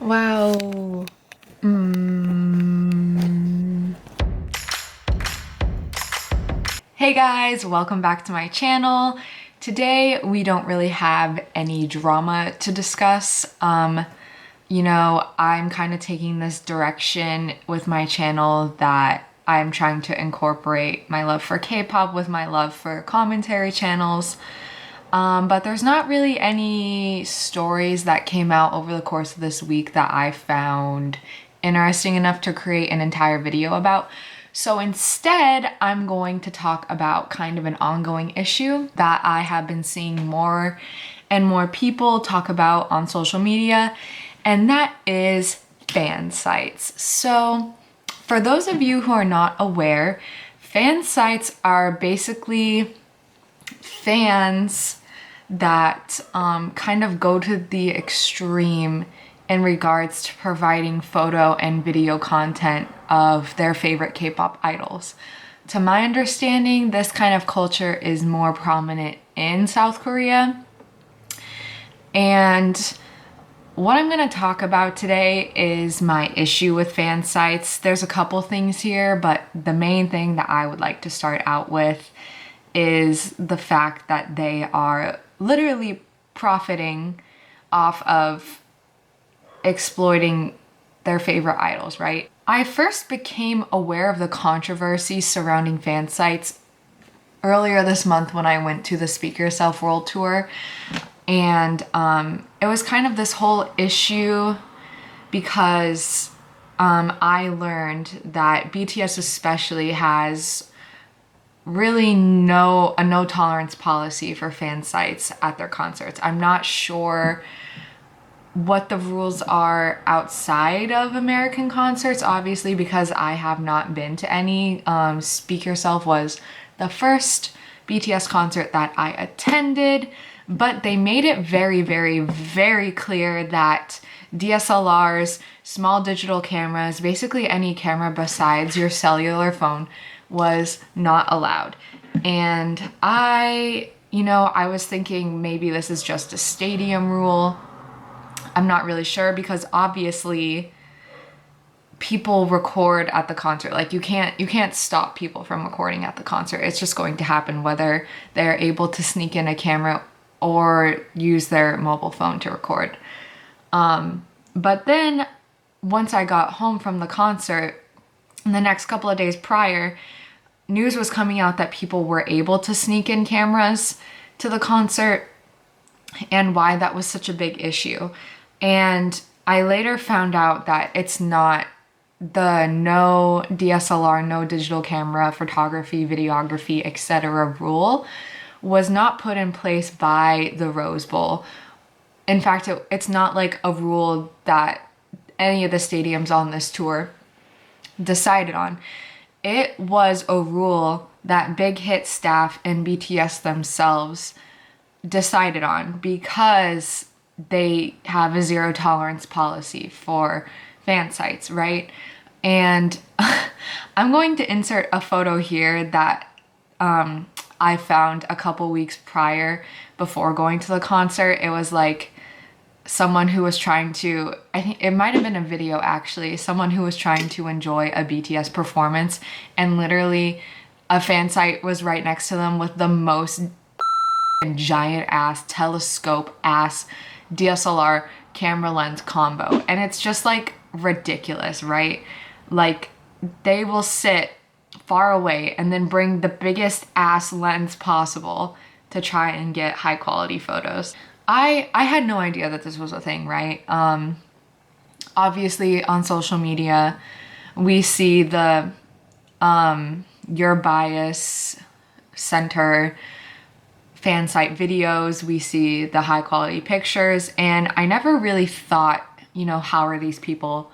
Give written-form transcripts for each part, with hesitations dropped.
Wow. Hey guys, welcome back to my channel. Today we don't really have any drama to discuss. I'm kind of taking this direction with my channel that I'm trying to incorporate my love for K-pop with my love for commentary channels. But there's not really any stories that came out over the course of this week that I found interesting enough to create an entire video about. So instead, I'm going to talk about kind of an ongoing issue that I have been seeing more and more people talk about on social media, and that is fan sites. So for those of you who are not aware, fan sites are basically fans that kind of go to the extreme in regards to providing photo and video content of their favorite K-pop idols. To my understanding, this kind of culture is more prominent in South Korea. And what I'm going to talk about today is my issue with fan sites. There's a couple things here, but the main thing that I would like to start out with is the fact that they are literally profiting off of exploiting their favorite idols, right? I first became aware of the controversy surrounding fan sites earlier this month when I went to the Speak Yourself World Tour. And it was kind of this whole issue because I learned that BTS especially has really a no tolerance policy for fan sites at their concerts. I'm not sure what the rules are outside of American concerts, obviously, because I have not been to any. Speak Yourself was the first BTS concert that I attended, but they made it very, very, very clear that DSLRs, small digital cameras, basically any camera besides your cellular phone was not allowed. And I was thinking maybe this is just a stadium rule. I'm not really sure because obviously people record at the concert. Like you can't stop people from recording at the concert. It's just going to happen whether they're able to sneak in a camera or use their mobile phone to record. But then once I got home from the concert, in the next couple of days prior, news was coming out that people were able to sneak in cameras to the concert and why that was such a big issue. And I later found out that it's not the no DSLR, no digital camera, photography, videography, etc. rule was not put in place by the Rose Bowl. In fact, it's not like a rule that any of the stadiums on this tour decided on. It was a rule that Big Hit staff and BTS themselves decided on because they have a zero tolerance policy for fan sites, right? And I'm going to insert a photo here that I found a couple weeks prior before going to the concert. It was like someone who was trying to, I think it might have been a video actually, someone who was trying to enjoy a BTS performance, and literally a fan site was right next to them with the most giant ass telescope ass DSLR camera lens combo. And it's just like ridiculous, right? Like they will sit far away and then bring the biggest ass lens possible to try and get high quality photos. I had no idea that this was a thing, right? Obviously on social media, we see the your bias center fan site videos, we see the high quality pictures, and I never really thought, how are these people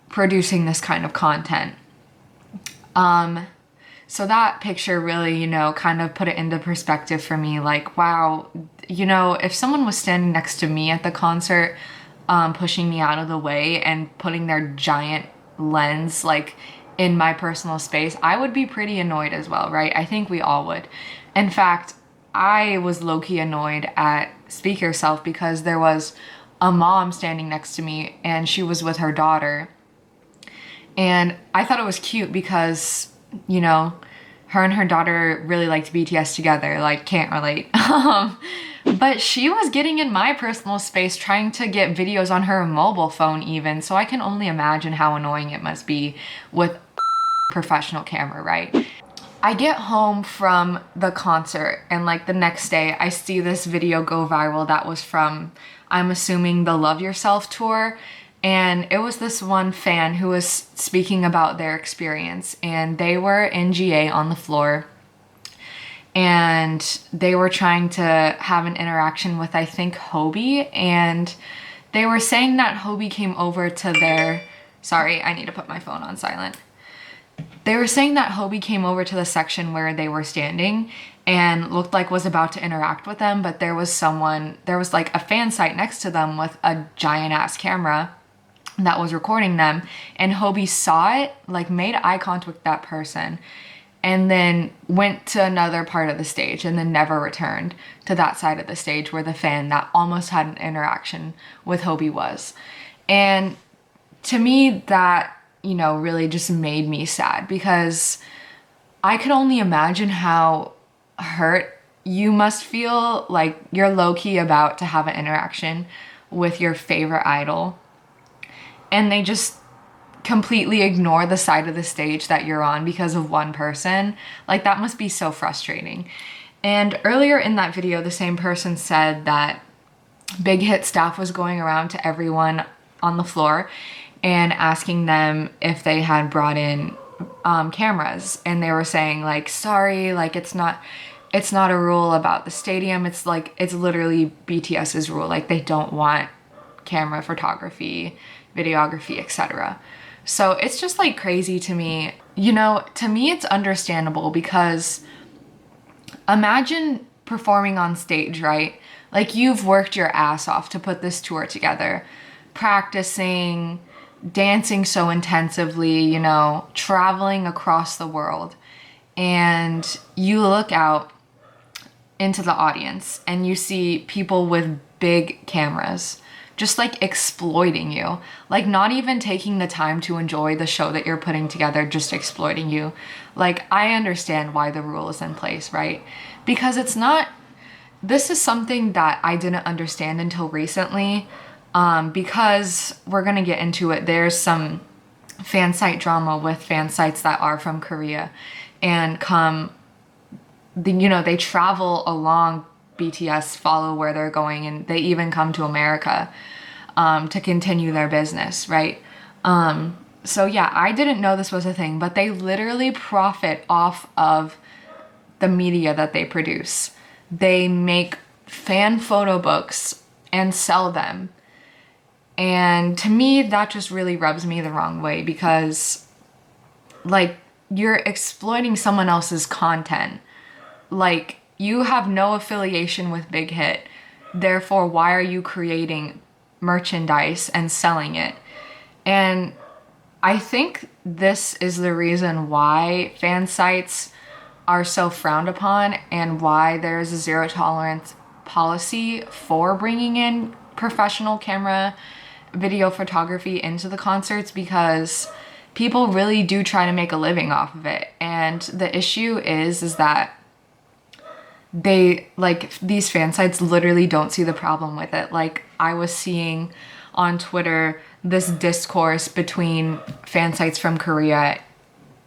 producing this kind of content? So that picture really, kind of put it into perspective for me, like, wow, if someone was standing next to me at the concert, pushing me out of the way and putting their giant lens, like, in my personal space, I would be pretty annoyed as well, right? I think we all would. In fact, I was low-key annoyed at Speak Yourself because there was a mom standing next to me, and she was with her daughter. And I thought it was cute because, you know, her and her daughter really liked BTS together, like, can't relate. But she was getting in my personal space, trying to get videos on her mobile phone even, so I can only imagine how annoying it must be with a professional camera, right? I get home from the concert, and like the next day I see this video go viral that was from, I'm assuming, the Love Yourself tour. And it was this one fan who was speaking about their experience, and they were in GA on the floor, and they were trying to have an interaction with, I think, Hobie, and they were saying that Hobie came over to their, sorry, I need to put my phone on silent. They were saying that Hobie came over to the section where they were standing and looked like was about to interact with them, but there was like a fan site next to them with a giant ass camera that was recording them, and Hobie saw it, like made eye contact with that person, and then went to another part of the stage and then never returned to that side of the stage where the fan that almost had an interaction with Hobie was. And to me, that, you know, really just made me sad, because I could only imagine how hurt you must feel, like you're low-key about to have an interaction with your favorite idol, and they just completely ignore the side of the stage that you're on because of one person. Like, that must be so frustrating. And earlier in that video, the same person said that Big Hit staff was going around to everyone on the floor and asking them if they had brought in cameras, and they were saying like, sorry, like it's not a rule about the stadium, it's like, it's literally BTS's rule, like they don't want camera photography, videography, etc. So it's just like crazy to me. You know, to me it's understandable, because imagine performing on stage, right? Like, you've worked your ass off to put this tour together, practicing, dancing so intensively, you know, traveling across the world, and you look out into the audience and you see people with big cameras just like exploiting you, like not even taking the time to enjoy the show that you're putting together, just exploiting you. Like, I understand why the rule is in place, right? Because it's not, this is something that I didn't understand until recently, because we're gonna get into it. There's some fan site drama with fan sites that are from Korea and they travel along BTS, follow where they're going, and they even come to America to continue their business, right? So yeah, I didn't know this was a thing, but they literally profit off of the media that they produce. They make fan photo books and sell them. And to me, that just really rubs me the wrong way, because like, you're exploiting someone else's content. Like, you have no affiliation with Big Hit. Therefore, why are you creating merchandise and selling it? And I think this is the reason why fan sites are so frowned upon, and why there's a zero tolerance policy for bringing in professional camera video photography into the concerts, because people really do try to make a living off of it. And the issue is that they, like, these fan sites literally don't see the problem with it. Like, I was seeing on Twitter this discourse between fan sites from Korea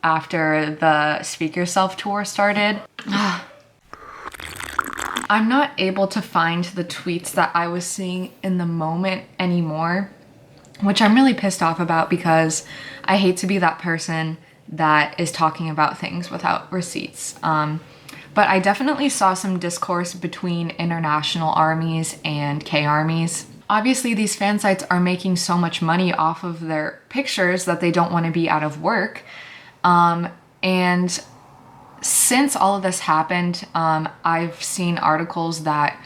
after the Speak Yourself tour started. I'm not able to find the tweets that I was seeing in the moment anymore, which I'm really pissed off about, because I hate to be that person that is talking about things without receipts. But I definitely saw some discourse between international armies and K-armies. Obviously, these fan sites are making so much money off of their pictures that they don't want to be out of work. And since all of this happened, I've seen articles that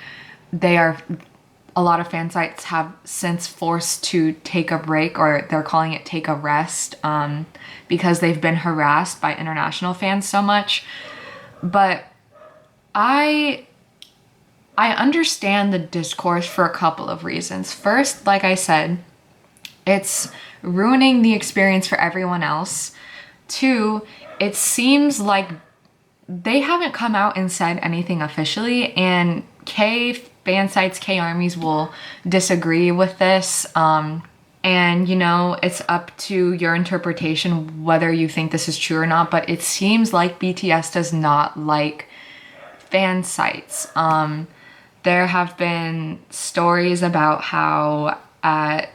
a lot of fan sites have since forced to take a break, or they're calling it take a rest, because they've been harassed by international fans so much. But I I understand the discourse for a couple of reasons. First, like I said, it's ruining the experience for everyone else. Two, it seems like they haven't come out and said anything officially, and Fansites, K armies will disagree with this. And it's up to your interpretation whether you think this is true or not, but it seems like BTS does not like fan sites. There have been stories about how at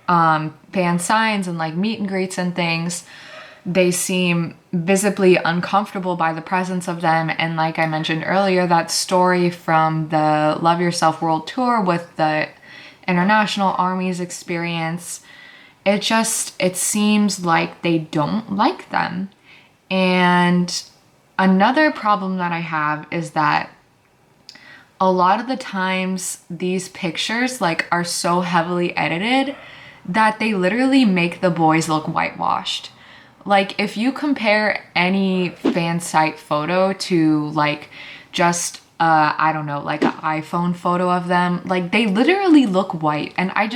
fan signs and like meet and greets and things, they seem visibly uncomfortable by the presence of them. And like I mentioned earlier, that story from the Love Yourself World Tour with the international armies experience, it seems like they don't like them. And another problem that I have is that a lot of the times these pictures like are so heavily edited that they literally make the boys look whitewashed. Like if you compare any fan site photo to like just I don't know, like an iPhone photo of them, like they literally look white, and I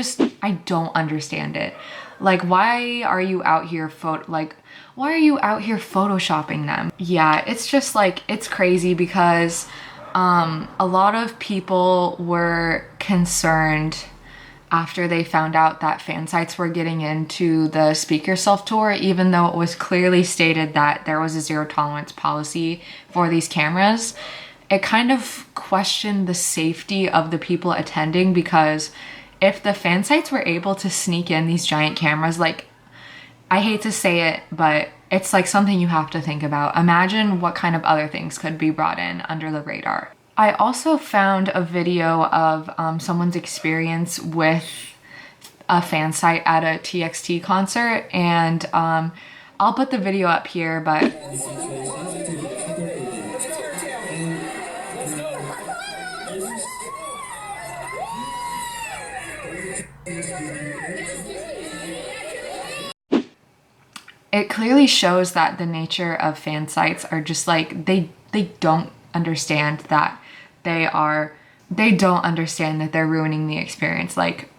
don't understand it. Like why are you out here photoshopping them? Yeah, it's just like it's crazy because a lot of people were concerned after they found out that fan sites were getting into the Speak Yourself tour, even though it was clearly stated that there was a zero tolerance policy for these cameras. It kind of questioned the safety of the people attending, because if the fan sites were able to sneak in these giant cameras, like, I hate to say it, but it's like something you have to think about. Imagine what kind of other things could be brought in under the radar. I also found a video of someone's experience with a fan site at a TXT concert, and I'll put the video up here, but it clearly shows that the nature of fan sites are just like, they don't understand that they don't understand that they're ruining the experience. Like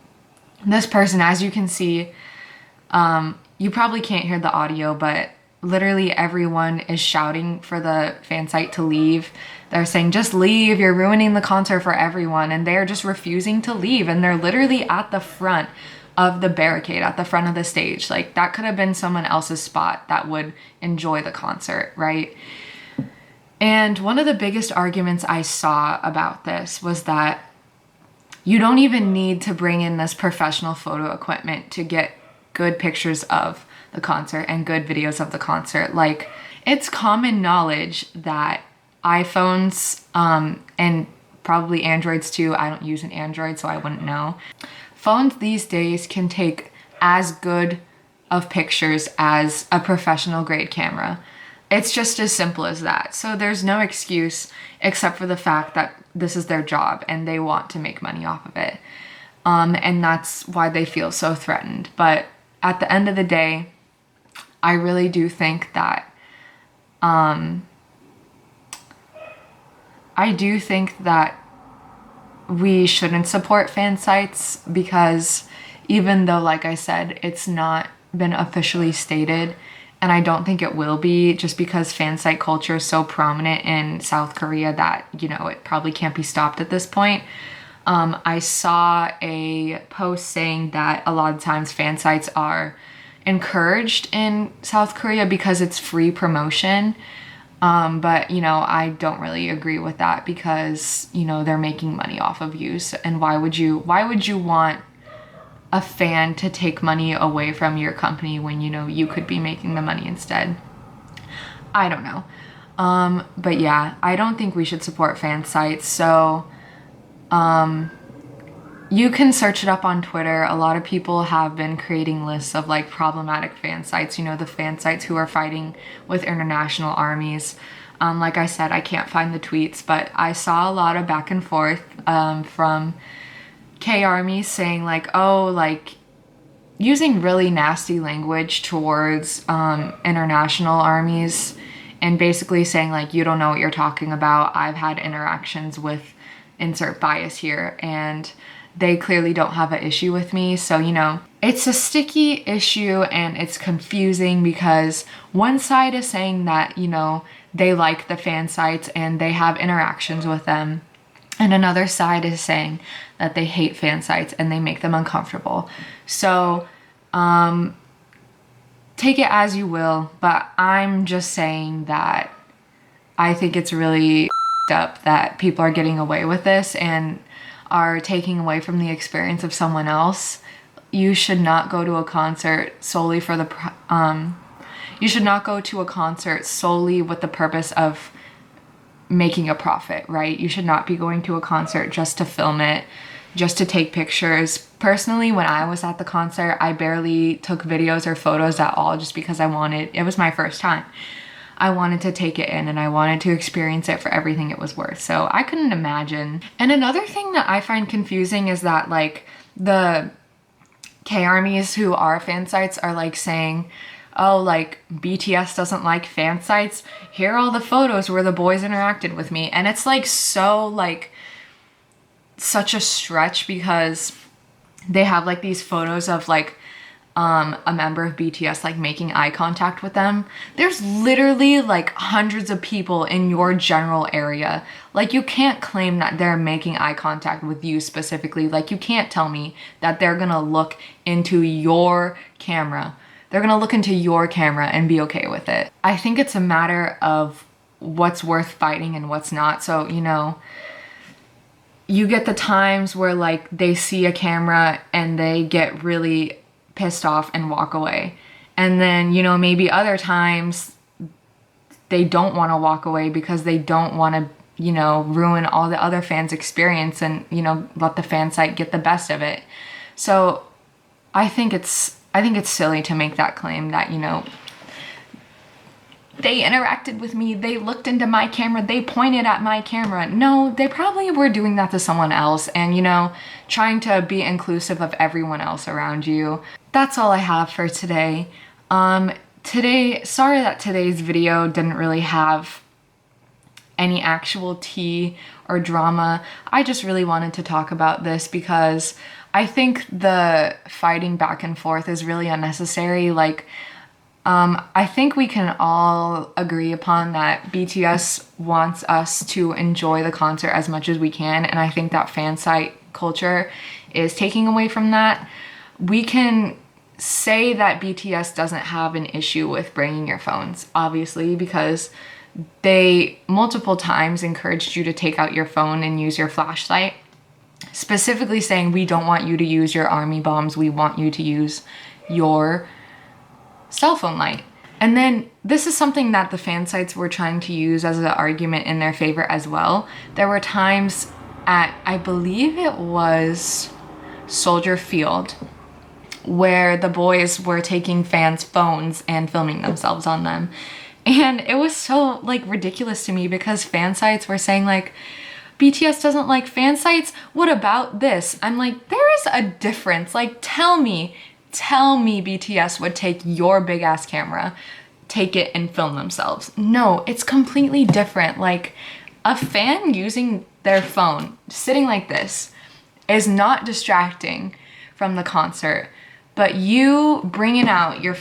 this person, as you can see, you probably can't hear the audio, but literally everyone is shouting for the fan site to leave. They're saying, just leave, you're ruining the concert for everyone. And they're just refusing to leave. And they're literally at the front of the barricade, at the front of the stage. Like that could have been someone else's spot that would enjoy the concert, right? And one of the biggest arguments I saw about this was that you don't even need to bring in this professional photo equipment to get good pictures of the concert and good videos of the concert. Like, it's common knowledge that iPhones, and probably Androids too, I don't use an Android so I wouldn't know, phones these days can take as good of pictures as a professional grade camera. It's just as simple as that. So there's no excuse except for the fact that this is their job and they want to make money off of it. And that's why they feel so threatened. But at the end of the day, I really do think that we shouldn't support fan sites, because even though, like I said, it's not been officially stated, and I don't think it will be, just because fan site culture is so prominent in South Korea that, it probably can't be stopped at this point. I saw a post saying that a lot of times fan sites are encouraged in South Korea because it's free promotion. But, I don't really agree with that, because, they're making money off of you. And why would you want a fan to take money away from your company when you could be making the money instead? I don't know. But yeah, I don't think we should support fan sites. So you can search it up on Twitter. A lot of people have been creating lists of like problematic fan sites, the fan sites who are fighting with international armies. Like I said, I can't find the tweets, but I saw a lot of back and forth from K armies saying like, oh, like using really nasty language towards international armies, and basically saying like, you don't know what you're talking about. I've had interactions with insert bias here, and they clearly don't have an issue with me. So, you know, it's a sticky issue and it's confusing because one side is saying that, you know, they like the Fansites and they have interactions with them. And another side is saying that they hate Fansites and they make them uncomfortable. So, take it as you will, but I'm just saying that I think it's really up that people are getting away with this and are taking away from the experience of someone else. You should not go to a concert solely for the you should not go to a concert solely with the purpose of making a profit, right? You should not be going to a concert just to film it, just to take pictures. Personally, when I was at the concert, I barely took videos or photos at all just because it was my first time. I wanted to take it in and I wanted to experience it for everything it was worth. So I couldn't imagine. And another thing that I find confusing is that like the K-armies who are Fansites are like saying, oh, like BTS doesn't like Fansites. Here are all the photos where the boys interacted with me. And it's like so like such a stretch because they have like these photos of like a member of BTS like making eye contact with them. There's literally like hundreds of people in your general area. Like you can't claim that they're making eye contact with you specifically. Like you can't tell me that they're gonna look into your camera. They're gonna look into your camera and be okay with it. I think it's a matter of what's worth fighting and what's not. So, you know, you get the times where like they see a camera and they get really pissed off and walk away. And then, you know, maybe other times they don't want to walk away because they don't want to, you know, ruin all the other fans' experience and, you know, let the fan site get the best of it. So I think it's silly to make that claim that, you know, they interacted with me, they looked into my camera, they pointed at my camera. No, they probably were doing that to someone else and, you know, trying to be inclusive of everyone else around you. That's all I have for today. Sorry that today's video didn't really have any actual tea or drama. I just really wanted to talk about this because I think the fighting back and forth is really unnecessary. Like, I think we can all agree upon that BTS wants us to enjoy the concert as much as we can, and I think that fan site culture is taking away from that. We can say that BTS doesn't have an issue with bringing your phones, obviously, because they multiple times encouraged you to take out your phone and use your flashlight, specifically saying we don't want you to use your army bombs, we want you to use your cell phone light. And then this is something that the fan sites were trying to use as an argument in their favor as well. There were times at, I believe it was Soldier Field, where the boys were taking fans' phones and filming themselves on them. And it was so like ridiculous to me because fan sites were saying like, BTS doesn't like fan sites, what about this? I'm like, there is a difference. Like, tell me BTS would take your big ass camera, take it and film themselves. No, it's completely different. Like a fan using their phone, sitting like this, is not distracting from the concert, but you bringing out your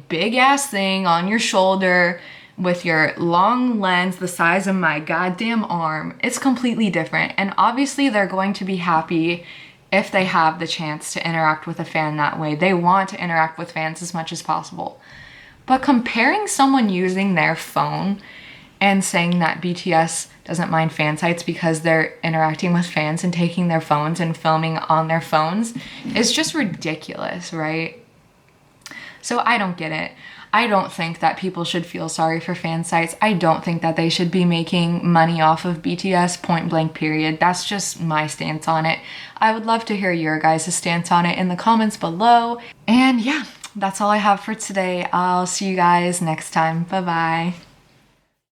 big ass thing on your shoulder with your long lens the size of my goddamn arm, it's completely different. And obviously they're going to be happy if they have the chance to interact with a fan that way. They want to interact with fans as much as possible. But comparing someone using their phone and saying that BTS doesn't mind fan sites because they're interacting with fans and taking their phones and filming on their phones is just ridiculous, right? So I don't get it. I don't think that people should feel sorry for fan sites. I don't think that they should be making money off of BTS, point blank period. That's just my stance on it. I would love to hear your guys' stance on it in the comments below. And yeah, that's all I have for today. I'll see you guys next time. Bye-bye.